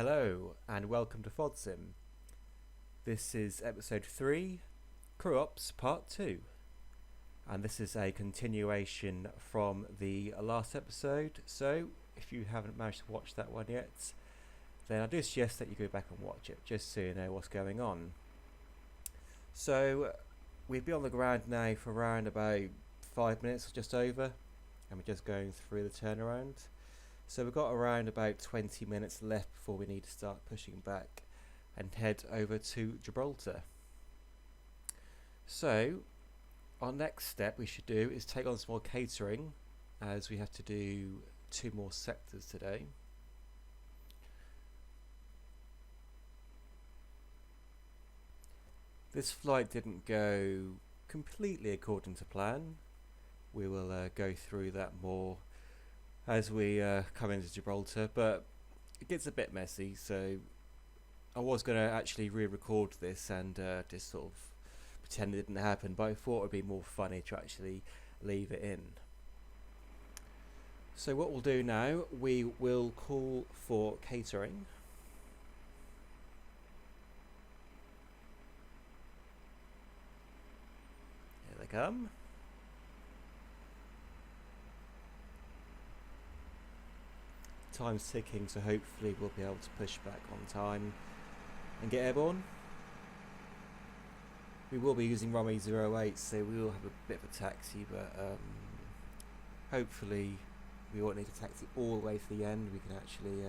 Hello and welcome to FodSim. This is episode 3, Crew Ops Part 2. And this is a continuation from the last episode, so if you haven't managed to watch that one yet, then I do suggest that you go back and watch it, just so you know what's going on. So, we've been on the ground now for around about 5 minutes or just over, and we're just going through the turnaround. So we've got around about 20 minutes left before we need to start pushing back and head over to Gibraltar. So our next step we should do is take on some more catering, as we have to do 2 more sectors today. This flight didn't go completely according to plan. We will go through that more as we come into Gibraltar, but it gets a bit messy, so I was going to actually re-record this and just sort of pretend it didn't happen, but I thought it would be more funny to actually leave it in. So what we'll do now, we will call for catering. Here they come. Time's ticking, so hopefully we'll be able to push back on time and get airborne. We will be using runway 08, so we will have a bit of a taxi, but hopefully we won't need a taxi all the way to the end. We can actually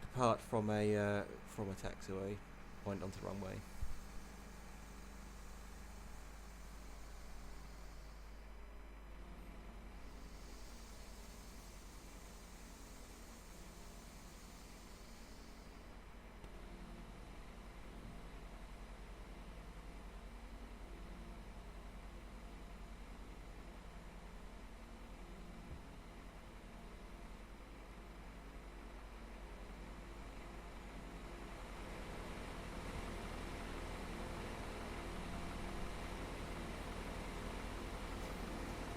depart from a taxiway point onto the runway.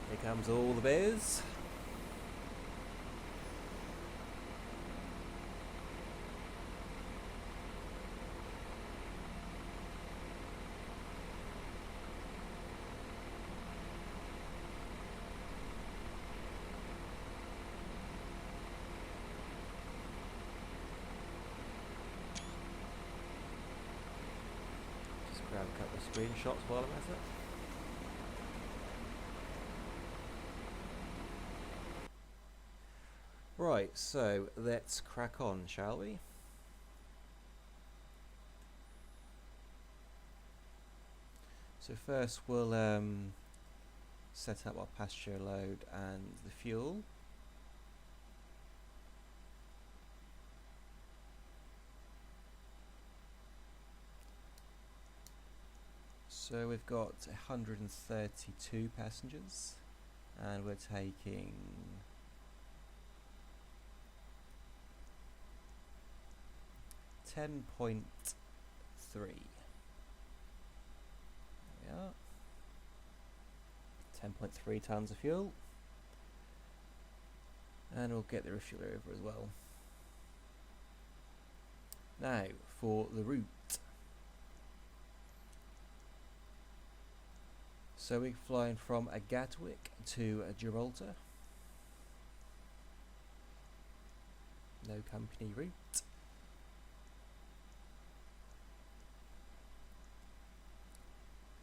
Here comes all the beers. Just grab a couple of screenshots while I'm at it. Right, so let's crack on, shall we? So first we'll set up our passenger load and the fuel. So we've got 132 passengers and we're taking 10.3. There we are. 10.3 tons of fuel. And we'll get the refueler over as well. Now, for the route. So we're flying from Gatwick to Gibraltar. No company route.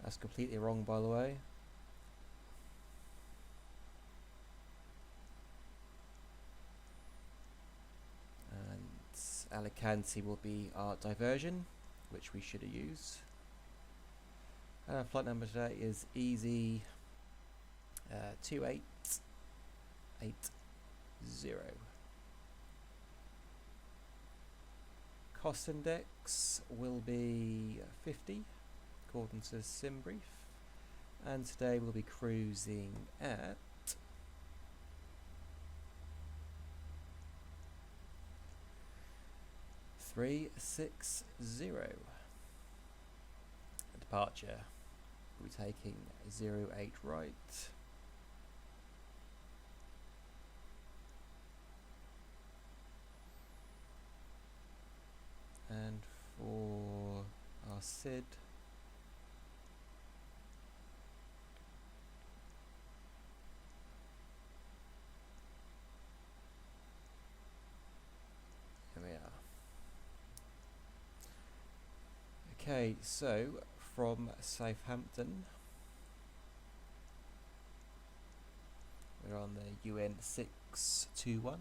That's completely wrong, by the way. And Alicante will be our diversion, which we should have used. Our flight number today is easy 2880. Cost index will be 50. According to the sim brief, and today we'll be cruising at 360. Departure, we'll be taking 08 right. for our SID. Here we are. Okay, so from Southampton, we're on the UN 621.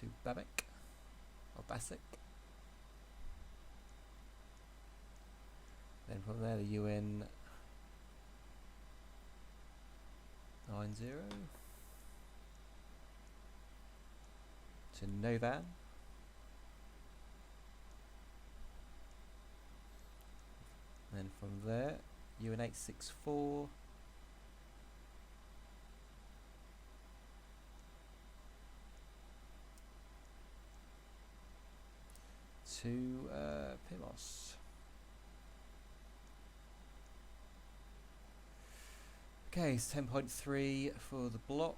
To Babek, or Basic. Then from there the UN 90 to Novan. Then from there UN 864 to Pimos. Okay, it's 10.3 for the block.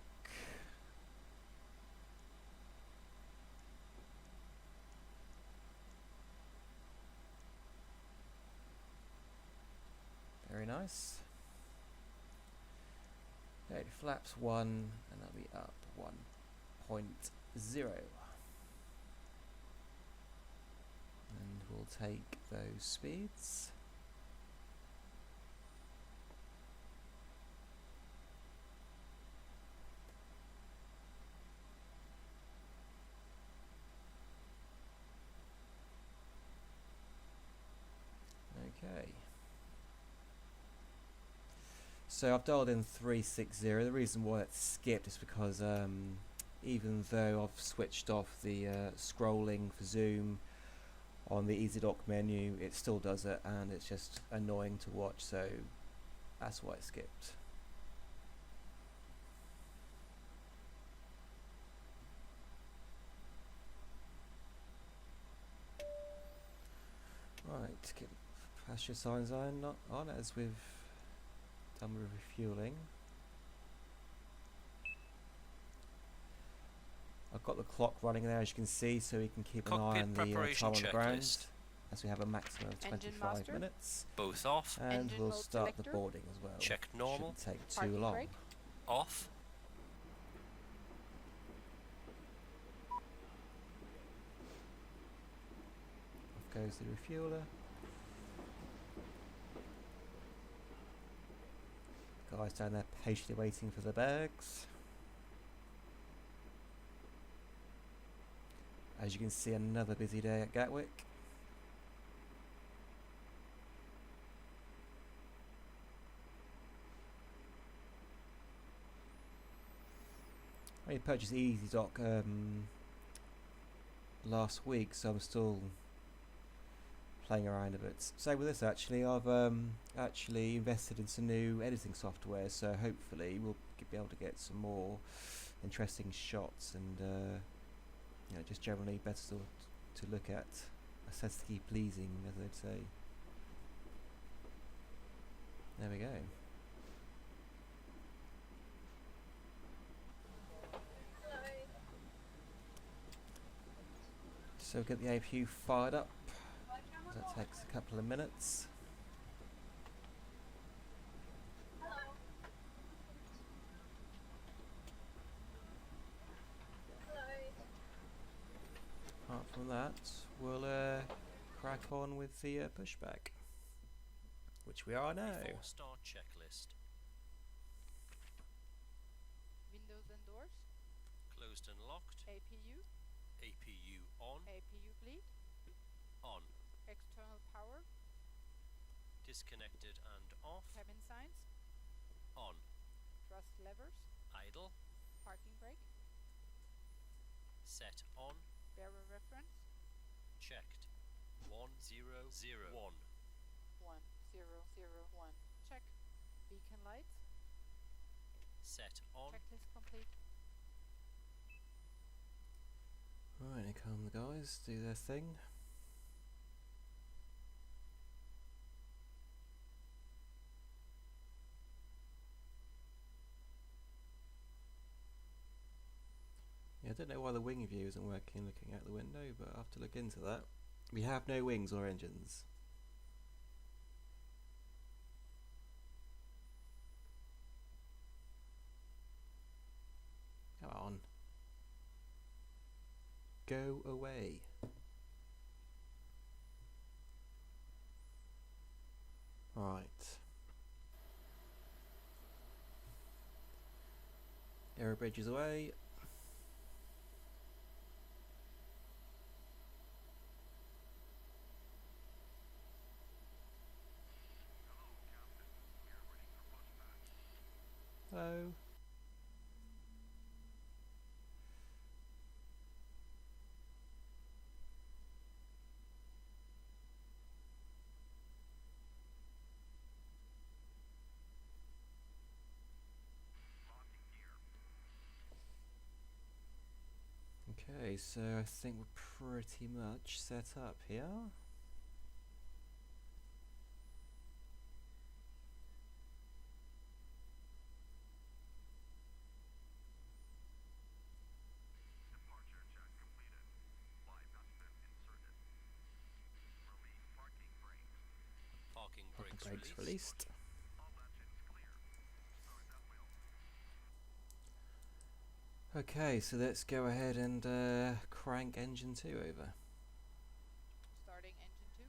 Very nice. Okay, flaps 1 and that'll be up 1.0. And we'll take those speeds. Okay. So I've dialed in 360. The reason why it's skipped is because even though I've switched off the scrolling for zoom on the EasyDock menu, it still does it, and it's just annoying to watch, so that's why it skipped. Right, get passenger signs on as we've done with refueling. I've got the clock running there, as you can see, so we can keep an eye on the time on the ground, as we have a maximum of 25 minutes. Both off. And Engine we'll mode start selector. the boarding as well. Check normal. Shouldn't take too Parking long. brake. Off. Off goes the refueler. Guys down there patiently waiting for the bags. As you can see, another busy day at Gatwick. I purchased EasyDock last week, so I'm still playing around a bit. Same with this actually. I've actually invested in some new editing software, so hopefully we'll be able to get some more interesting shots and you know, just generally better to look at, aesthetically pleasing, as they'd say. There we go. So we'll get the APU fired up. That takes a couple of minutes. Apart from that, we'll crack on with the pushback, which we are now. Before start checklist. Windows and doors. Closed and locked. APU. APU on. APU bleed. On. External power. Disconnected and off. Cabin signs. On. Thrust levers. Idle. Parking brake. Set on. Bearer reference. Checked. 1001. 1001. Check. Beacon lights. Set on. Checklist complete. Right, here come the guys, do their thing. don't know why the wing view isn't working looking out the window, but I'll have to look into that. We have no wings or engines. Come on. Go away. Right. Aero bridge is away. Hello. Okay, so I think we're pretty much set up here. Parking Parking brakes brakes released. released. Okay, so let's go ahead and crank engine 2 over. Starting engine 2.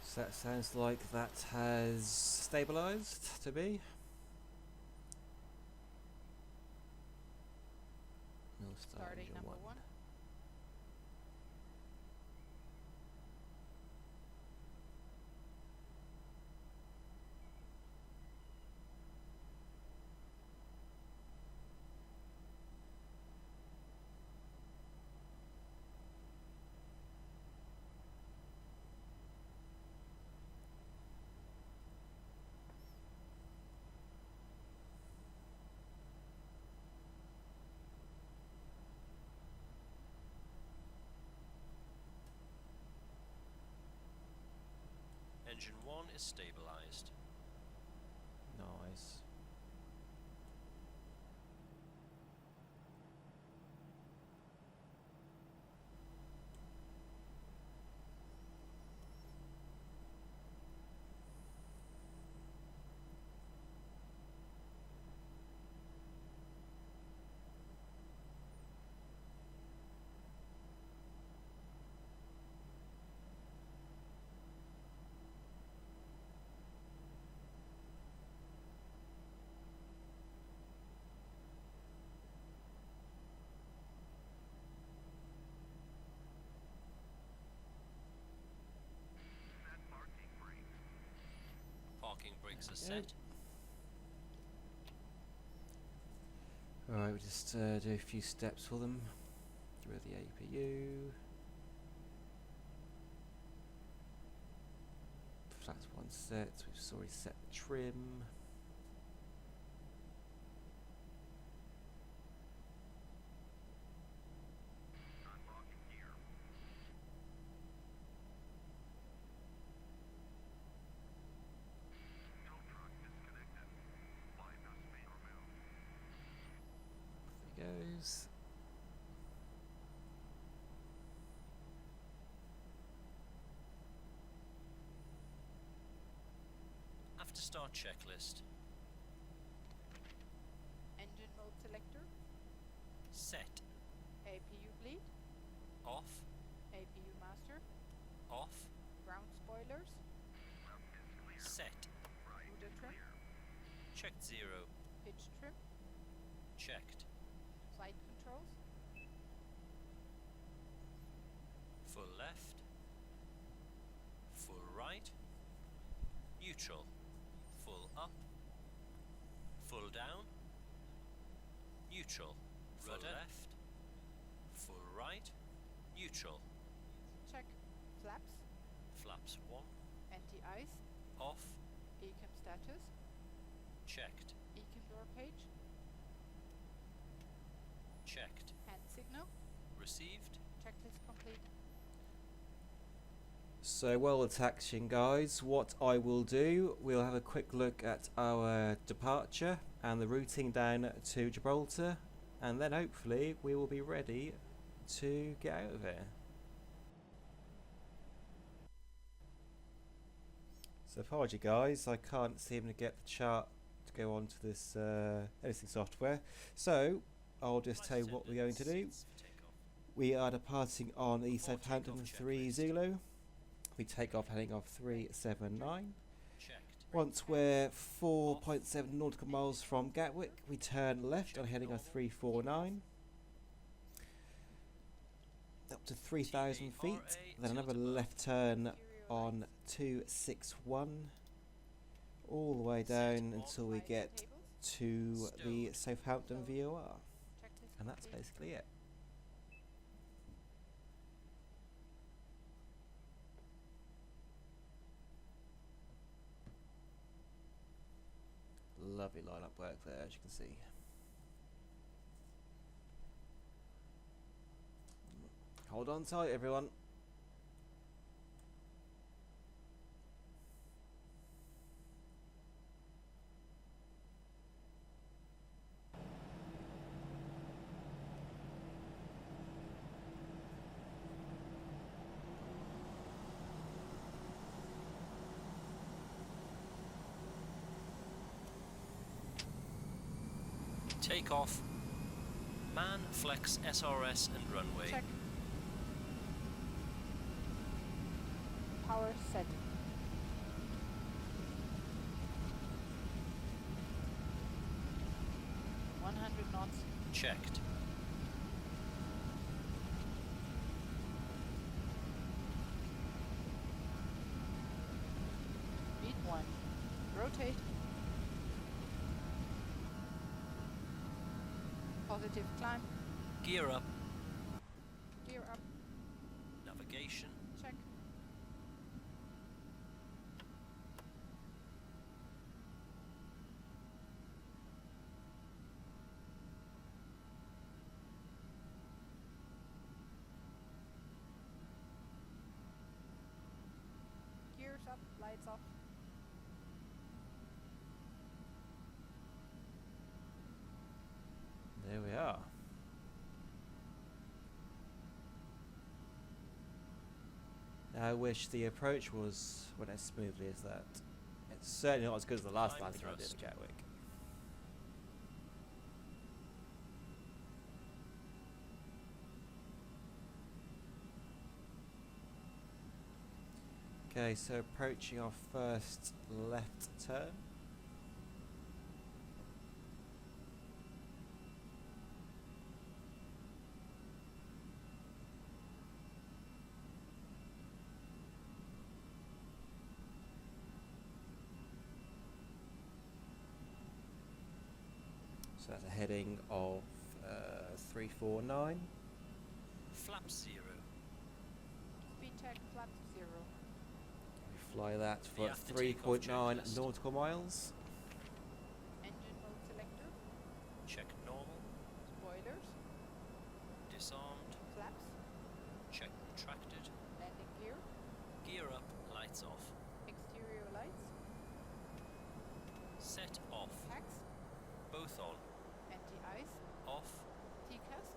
So that sounds like that has stabilised to be. We'll start Starting engine number 1. 1. Engine 1 is stabilized. Nice. Parking brakes are There we set. Alright, we'll just do a few steps for them. Get rid of the APU. Flaps 1 set, we've already set the trim. There he goes. After start checklist. Engine mode selector. Set. APU bleed. Off. APU master. Off. Ground spoilers. Set. Rudder trim. Checked 0. Pitch trim. Checked. Flight controls. Full left. Full right. Neutral. Full up. Full down. Neutral. Full left. Full right. Neutral. Check. Flaps. Flaps 1. Anti-ice. Off. Ecam status. Checked. Ecam door page. Checked. Hand signal. Received. Checklist complete. So while we're taxiing, guys, what I will do, we'll have a quick look at our departure and the routing down to Gibraltar, and then hopefully we will be ready to get out of here. So apology guys, I can't seem to get the chart to go onto this editing software, so I'll just tell you what we're going to do. We are departing on the Southampton 3 Zulu. We take off heading off 379. Once we're 4.7 nautical miles from Gatwick, we turn left on heading off 349. Up to 3,000 feet, then another left turn on 261, all the way down until we get to the Southampton VOR, and that's basically it. Lovely line-up work there, as you can see. Hold on tight, everyone. Take off. Man, flex, SRS and runway. Check. Power set. knots. Checked. Beat 1. Rotate. Positive climb. Gear up. Gear up. Navigation. Check. Gears up, lights off. There we are. I wish the approach was went as smoothly as that. It's certainly not as good as the last Climb landing I did thrust. at Gatwick. Okay, so approaching our first left turn. So that's a heading of 349. Flap 0. Speed check, flap 0. We fly that for after takeoff 3.9 checklist. nautical miles. Engine mode selector. Check normal. Spoilers. Disarmed. Flaps. Check retracted. Landing gear. Gear up. Lights off. Exterior lights. Set off. Tax. Both on. Anti-ice. Off. TCAS.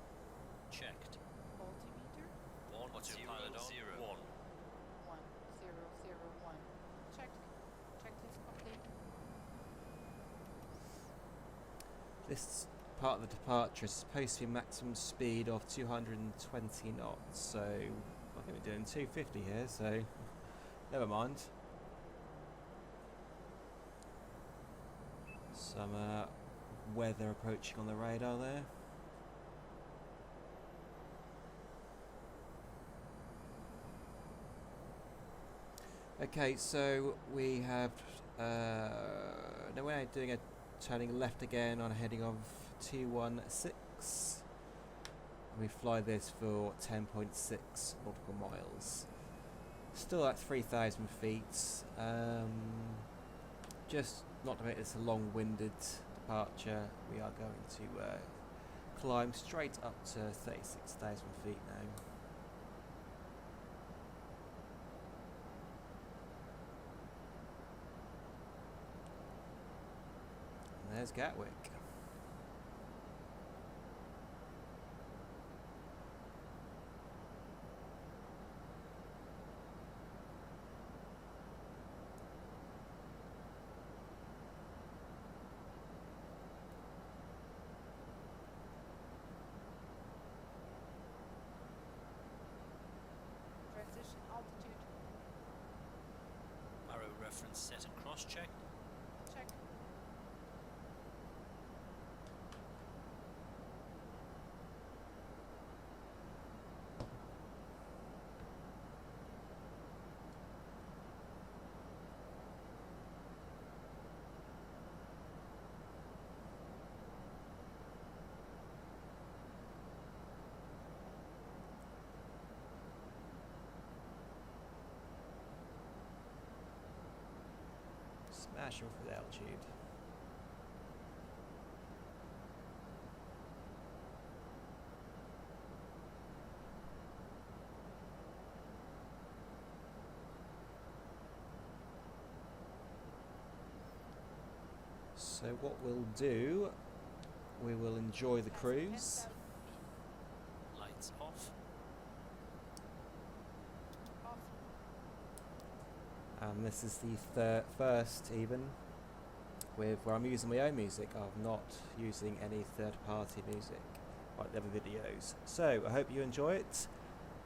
Checked. Altimeter. 1. What's your pilot on? 0. 1. 1001. Check. Checklist complete. This part of the departure is supposed to be maximum speed of 220 knots, so I think we're doing 250 here, so never mind. Some weather approaching on the radar there. Okay, so we have now we're doing a turning left again on a heading of 216. We fly this for 10.6 nautical miles. Still at 3,000 feet. Just not to make this a long-winded departure, we are going to climb straight up to 36,000 feet now. And there's Gatwick. Transition altitude. Arrow reference set and cross-check. Check. Smashing for the altitude. So what we'll do, we will enjoy the Passing cruise. 10,000 feet. Lights off. Off. And this is the first even where I'm using my own music. I'm not using any third-party music like the other videos. So I hope you enjoy it,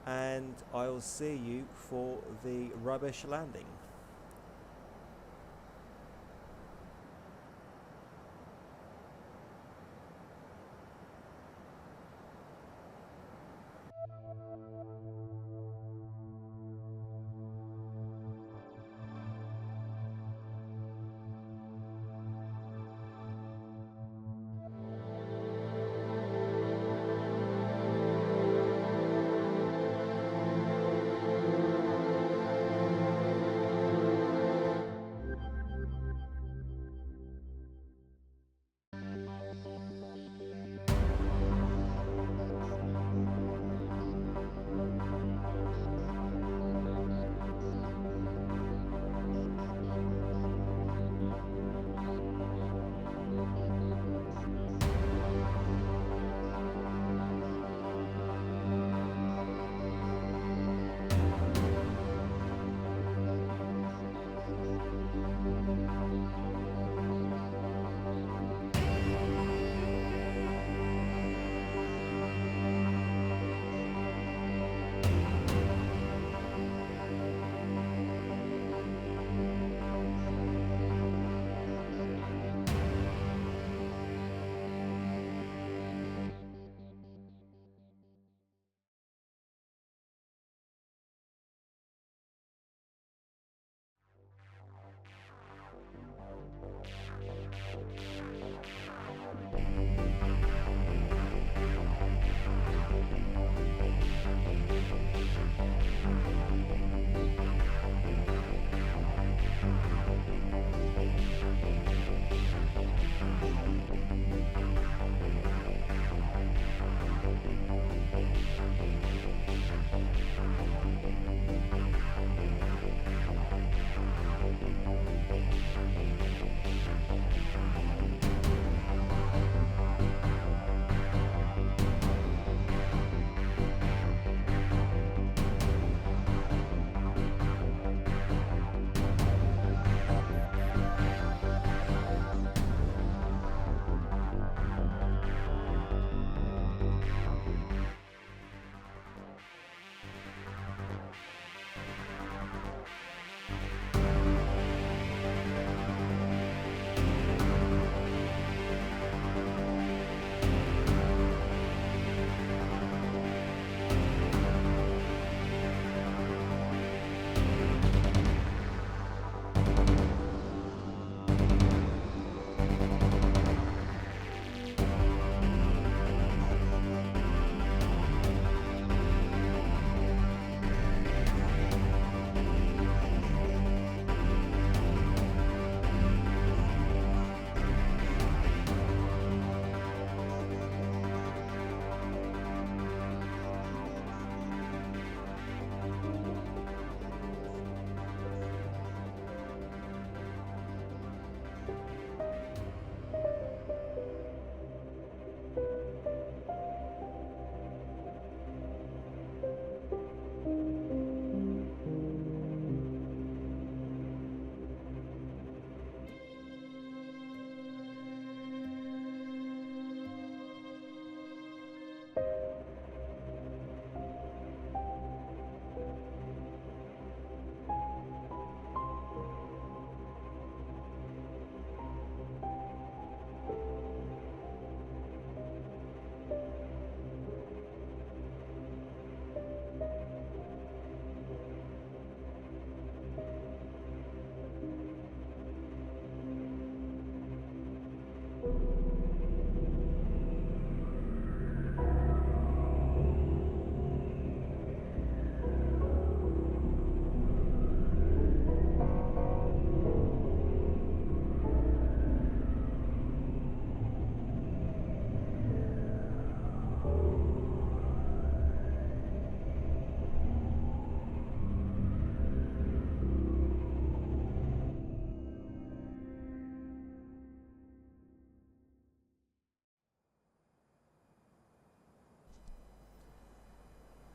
and I'll see you for the rubbish landing.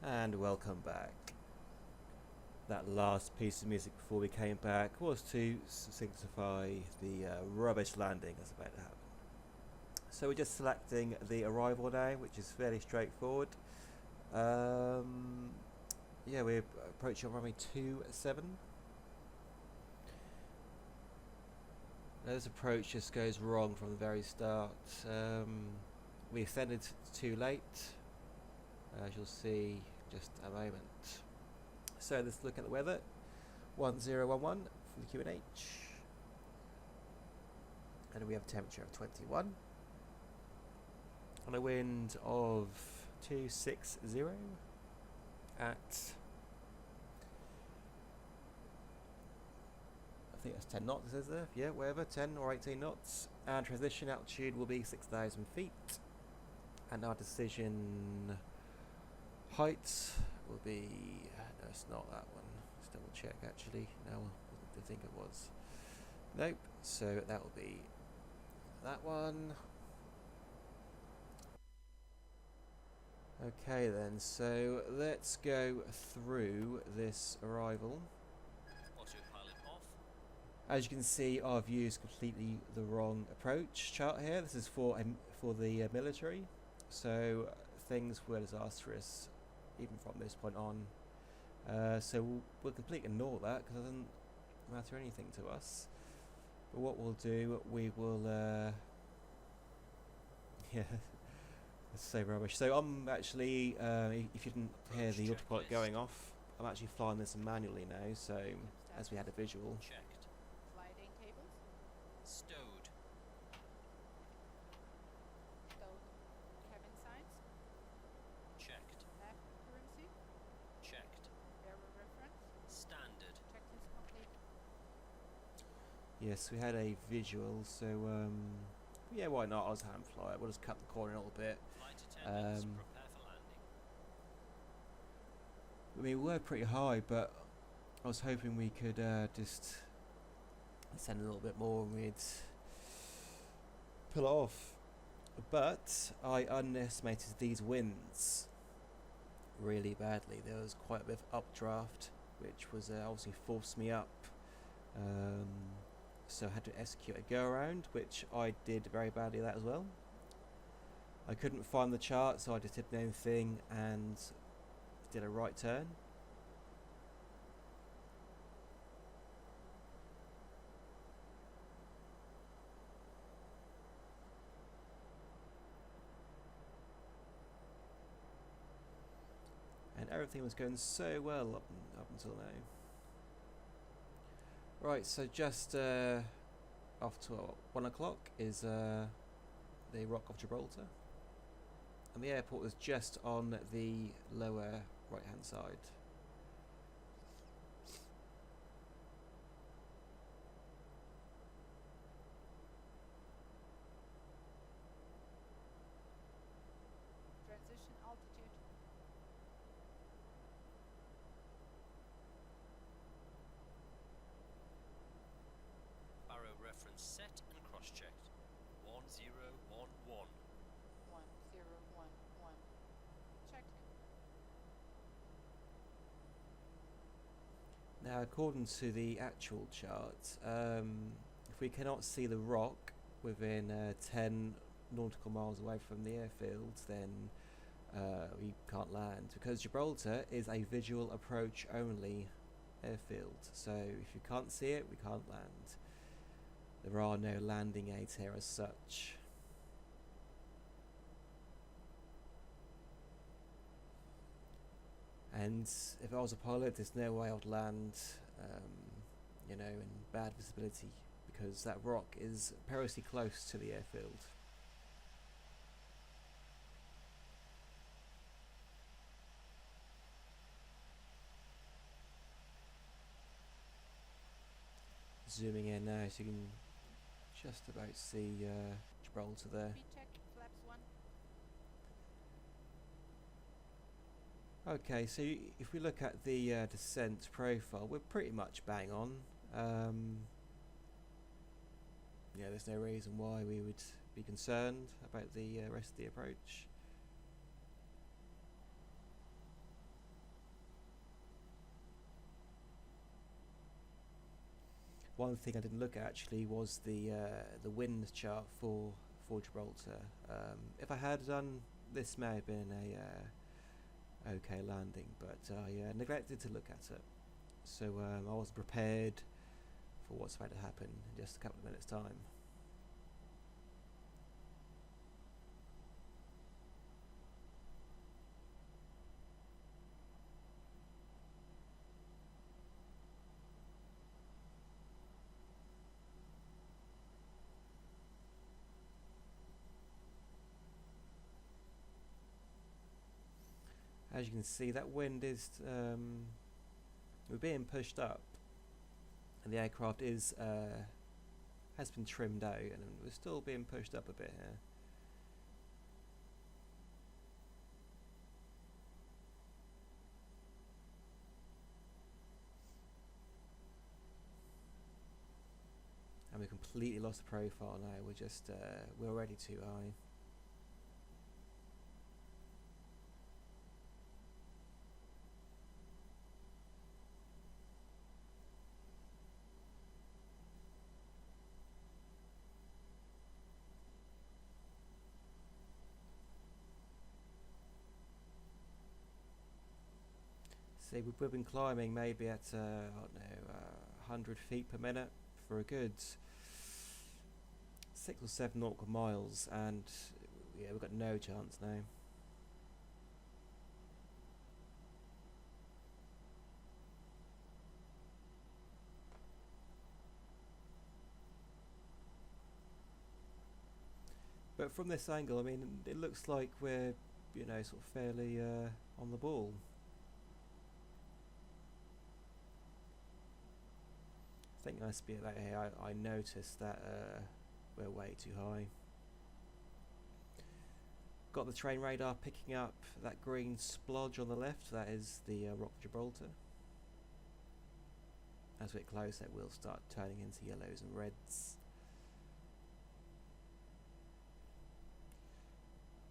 And welcome back. That last piece of music before we came back was to signify the rubbish landing that's about to happen. So we're just selecting the arrival now, which is fairly straightforward. Yeah, we're approaching runway 27. Now this approach just goes wrong from the very start. We ascended too late, as you'll see just a moment. So let's look at the weather. 1011 for the QNH, and we have a temperature of 21 and a wind of 260 at, I think that's 10 knots, is there? Yeah, whatever, 10 or 18 knots. And transition altitude will be 6,000 feet. And our decision height will be, no, it's not that one. Let's double check actually. No, I think it was. Nope, so that will be that one. Okay then, so let's go through this arrival. Autopilot off. As you can see, I've used completely the wrong approach chart here. This is for the military, so things were disastrous even from this point on. So we'll completely ignore that because it doesn't matter anything to us. But what we'll do, we will, yeah, that's so rubbish. So I'm actually, if you didn't hear the autopilot going off, I'm actually flying this manually now. So as we had a visual. Checked. Sliding cables. Stowed. Stowed. Cabin signs. Checked. Nav currency. Checked. Error reference. Standard. Checklist complete. Yes, we had a visual, so yeah, why not? I'll just hand fly it. We'll just cut the corner a little bit. Flight attendants, prepare for landing. I mean, we were pretty high, but I was hoping we could just ascend a little bit more and we'd pull it off. But I underestimated these winds really badly. There was quite a bit of updraft, which was obviously forced me up. So I had to execute a go around, which I did very badly at that as well. I couldn't find the chart, so I just did my own thing and did a right turn. And everything was going so well up until now. Right, so just after 1 o'clock is the Rock of Gibraltar, and the airport is just on the lower right hand side. Transition altitude. Barrow reference set and cross-checked. 1011. 1011. Checked. Now, according to the actual chart, if we cannot see the rock within 10 nautical miles away from the airfield, then we can't land, because Gibraltar is a visual approach only airfield. So if you can't see it, we can't land. There are no landing aids here as such. And if I was a pilot, there's no way I would land, you know, in bad visibility, because that rock is perilously close to the airfield. Zooming in now, so you can just about see Gibraltar there. Speed check. Flaps 1. Okay, so if we look at the descent profile, we're pretty much bang on. Yeah, there's no reason why we would be concerned about the rest of the approach. one thing I didn't look at actually was the wind chart for Gibraltar. If I had done, this may have been a okay landing, but I neglected to look at it. So I wasn't prepared for what's about to happen in just a couple of minutes' time. As you can see, that wind is we're being pushed up, and the aircraft is has been trimmed out, and we're still being pushed up a bit here. And we completely lost the profile now. We're just we're already too high. See, we've been climbing maybe at I don't know 100 feet per minute for a good 6 or 7 nautical miles, and yeah, we've got no chance now. But from this angle, I mean, it looks like we're, you know, sort of fairly on the ball. I think nice bit about here, I noticed that we're way too high. Got the train radar picking up that green splodge on the left. That is the Rock of Gibraltar. As we get closer, it will start turning into yellows and reds.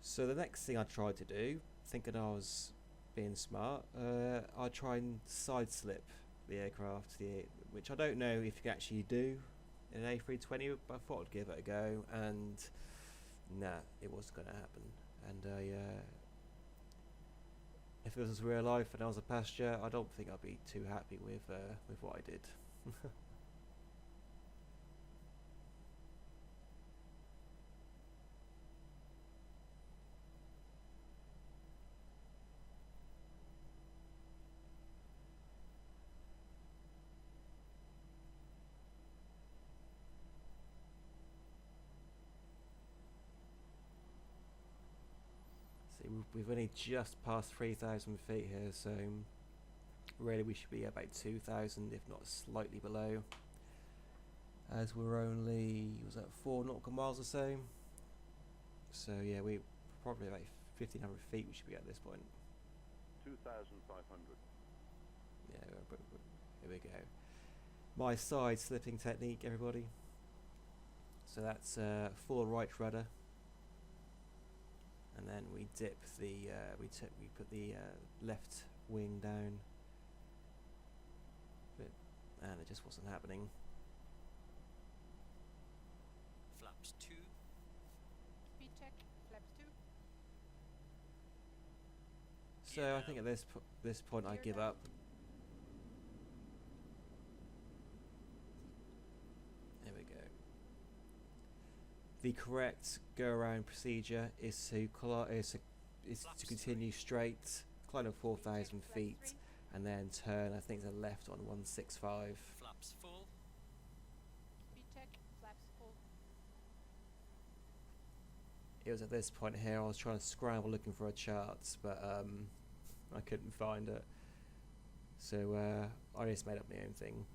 So the next thing I tried to do, thinking I was being smart, I try and side slip the aircraft, which I don't know if you can actually do in an A320, but I thought I'd give it a go, and nah, it wasn't going to happen. And if this was real life and I was a passenger, I don't think I'd be too happy with what I did. We've only just passed 3,000 feet here, so really we should be about 2,000, if not slightly below, as we're only, was that 4 nautical miles or so? So yeah, we probably about 1,500 feet we should be at this point. 2,500. Yeah, here we go. My side slipping technique, everybody. So that's full right rudder. And then we dip the we put the left wing down, and it just wasn't happening. Flaps 2. Speed check, flaps 2. So Gear I think at this point I Gear give down. up. There we go. The correct go-around procedure is to continue straight, climb up 4,000 feet, and then turn, I think, to the left on 165. Flaps full. Speed check, flaps full. It was at this point here I was trying to scramble looking for a chart, but I couldn't find it. So I just made up my own thing.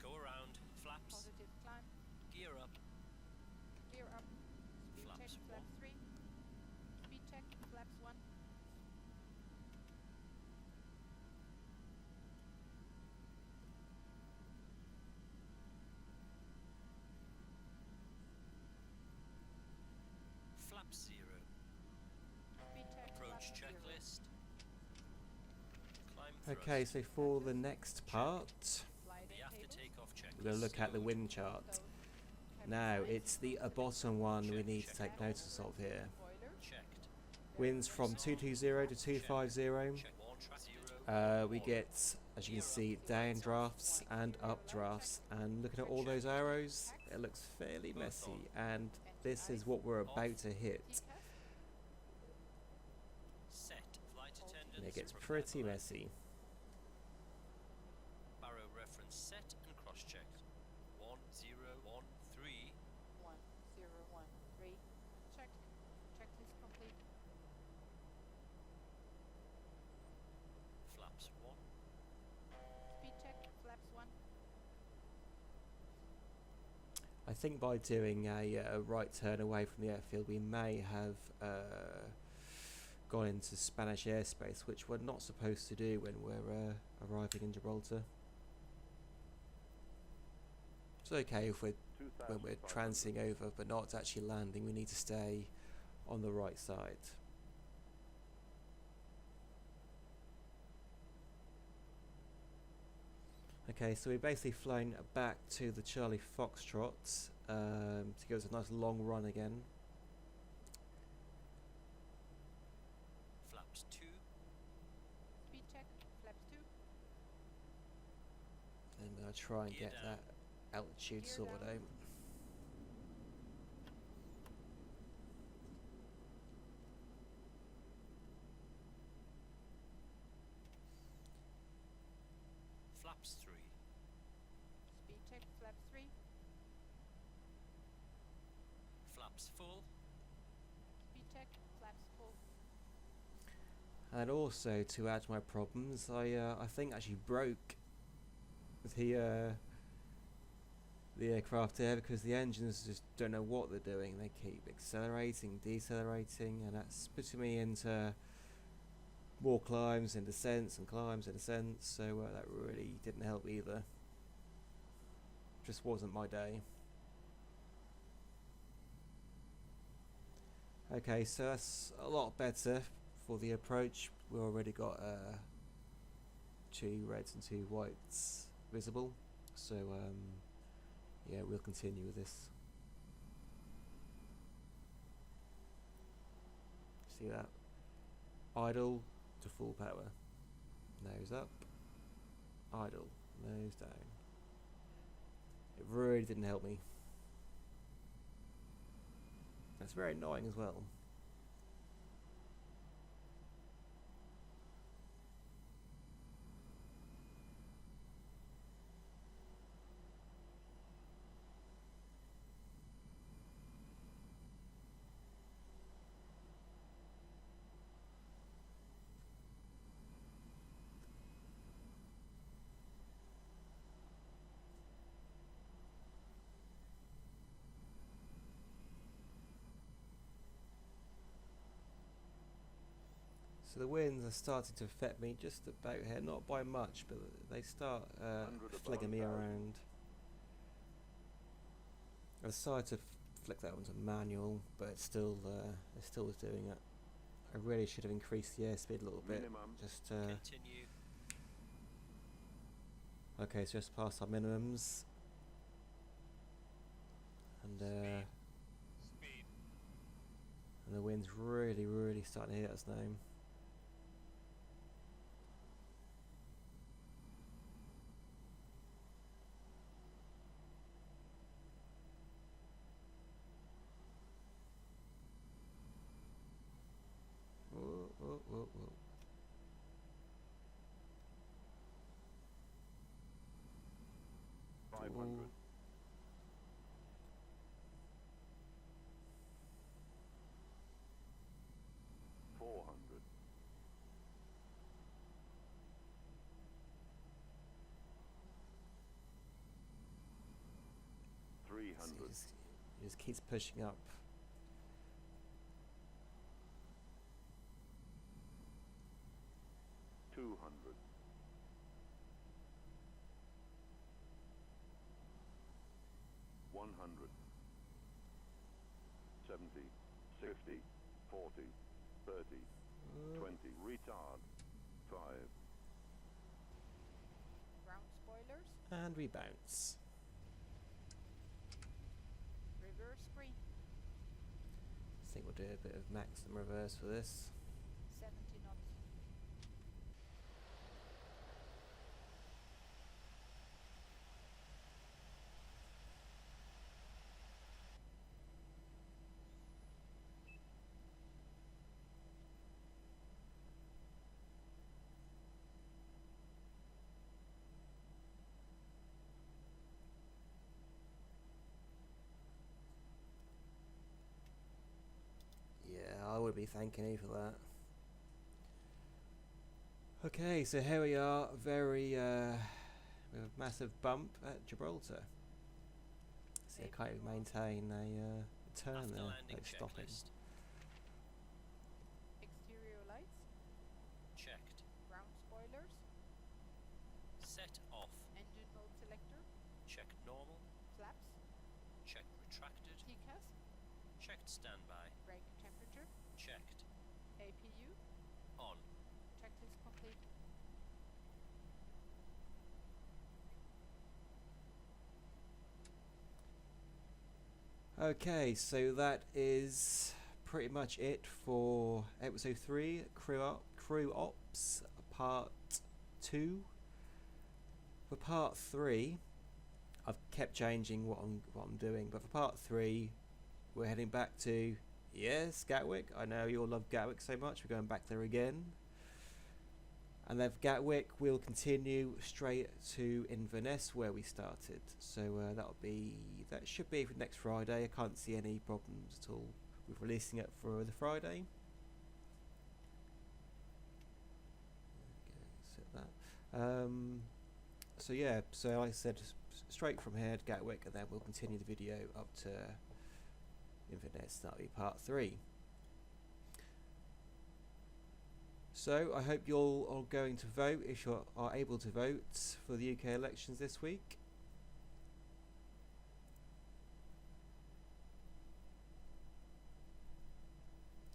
Go around. Flaps. Positive climb. Gear up. Gear up. Speed Flaps check, flaps 3. Speed check, flaps 1. Flaps 0. Okay, so for the next part, Slide The in after cables. takeoff check. we're going to look at the wind chart. Close. Cabin Now, sides. it's the bottom one we Check, need to check. take notice of here. Spoilers. Checked. Winds from 220 to 250. Check. One track 0. We get, as you can see, down drafts and up drafts. And looking at all those arrows, it looks fairly messy. And this is what we're about to hit. T-test. Set. Flight attendants. And it gets prepare pretty for landing. messy. Barrow reference set and cross-checked. 1013. 1013. Checked. Checklist complete. Flaps 1. Speed check. Flaps 1. I think by doing a right turn away from the airfield, we may have gone into Spanish airspace, which we're not supposed to do when we're arriving in Gibraltar. It's okay if we're when we're 2,500. transing over, but not actually landing. We need to stay on the right side. Okay, so we've basically flown back to the Charlie Foxtrot to give us a nice long run again. Flaps 2. Speed check. Flaps 2. And we're going to try and Gear get down. that altitude Gear sorted down. out. Flaps 3. Speed check. Flaps 3. Flaps full. Speed check. Flaps full. And also, to add to my problems, I think actually broke the aircraft here because the engines just don't know what they're doing. They keep accelerating, decelerating, and that's putting me into more climbs and descents and climbs and descents. So that really didn't help either. Just wasn't my day. Okay, so that's a lot better for the approach. We already got 2 reds and 2 whites visible, so yeah, we'll continue with this. See that? Idle to full power. Nose up. Idle. Nose down. It really didn't help me. That's very annoying as well. So the winds are starting to affect me just about here, not by much, but they start 100 flicking me above 1,000. around. I decided to flick that one to manual, but it still was doing it. I really should have increased the airspeed a little bit. Minimum. Just Continue. okay, so just past our minimums, and Speed. and the wind's really starting to hit us now. Whoa, whoa, whoa, whoa. 500. 400. 300. It just keeps pushing up. 200. 100. 70. 60. 40. 30. 20. Retard. 5. And we bounce. Reverse screen. I think we'll do a bit of maximum reverse for this. 70 knots. Yeah, I would be thanking you for that. Okay, so here we are, with a massive bump at Gibraltar. See, I can't even maintain a turn After there, landing like stopping. checklist. Exterior lights. Checked. Ground spoilers. Set off. Engine mode selector. Checked normal. Flaps. Checked retracted. TCAS. Checked standby. Brake temperature. Checked. APU. On. Checklist complete. Okay, so that is pretty much it for episode 3, Crew Ops, part 2. For part 3, I've kept changing what I'm doing, but for part 3, we're heading back to, yes, Gatwick. I know you all love Gatwick so much, we're going back there again. And then for Gatwick, we'll continue straight to Inverness where we started. So that should be for next Friday. I can't see any problems at all with releasing it for the Friday. Okay, set that. So yeah, so like I said, straight from here to Gatwick, and then we'll continue the video up to Inverness. That'll be part 3. So I hope you're all going to vote if you are able to vote for the UK elections this week.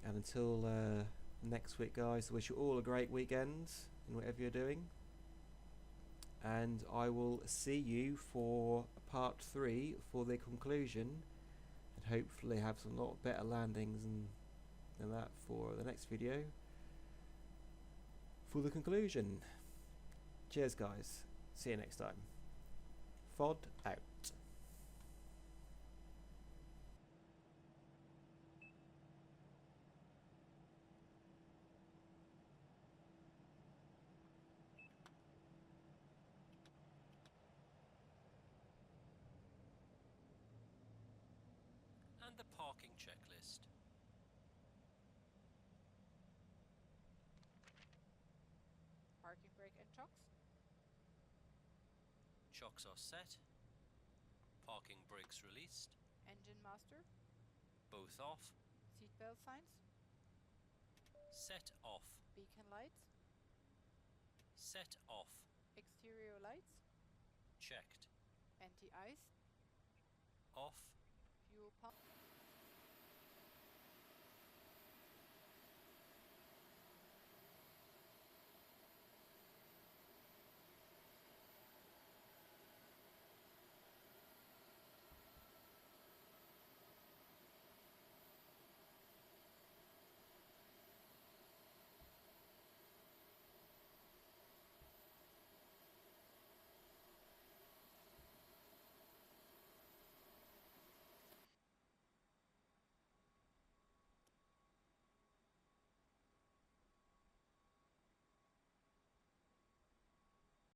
And until next week, guys, I wish you all a great weekend in whatever you're doing. And I will see you for part 3 for the conclusion, and hopefully have some lot better landings than that for the next video. For the conclusion. Cheers, guys. See you next time. Fod out. And the parking checklist. Parking brake and chocks. Chocks are set. Parking brakes released. Engine master. Both off. Seatbelt signs. Set off. Beacon lights. Set off. Exterior lights. Checked. Anti-ice. Off. Fuel pump.